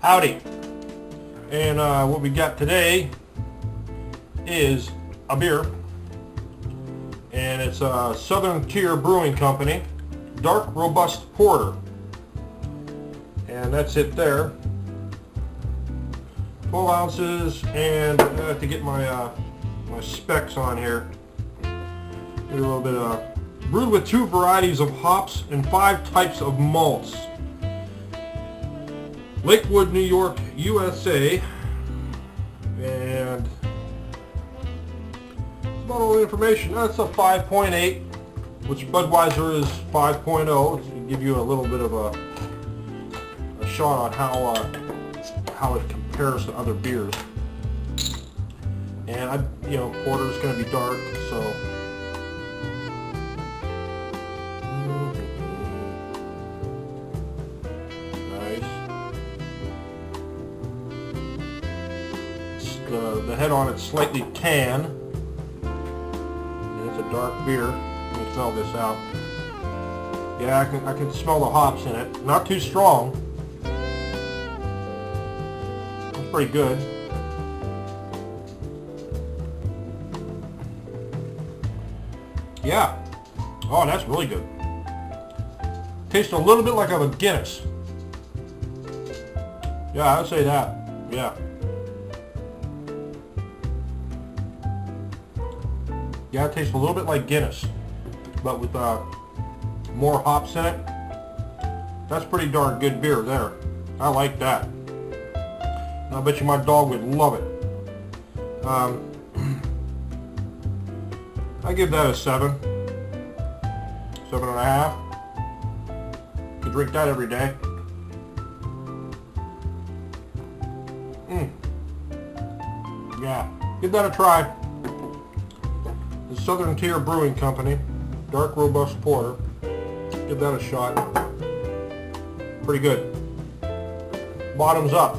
Howdy. And what we got today is a beer, and it's a Southern Tier Brewing Company Dark Robust Porter, and that's it there. 12 ounces, and I have to get my my specs on here. A little bit of brewed with 2 varieties of hops and 5 types of malts. Lakewood, New York, USA, and that's about all the information. That's a 5.8, which Budweiser is 5.0, to give you a little bit of a shot on how it compares to other beers. And porter is going to be dark, so. The head on it's slightly tan, and it's a dark beer. Let me smell this out. Yeah, I can smell the hops in it. Not too strong. It's pretty good. Yeah. Oh, that's really good. Tastes a little bit like a Guinness. Yeah, I'd say that. Yeah. Yeah, it tastes a little bit like Guinness, but with more hops in it. That's pretty darn good beer there. I like that. And I bet you my dog would love it. I give that a 7. 7.5. Could drink that every day. Yeah, give that a try. The Southern Tier Brewing Company Dark Robust Porter. Give that a shot. Pretty good. Bottoms up.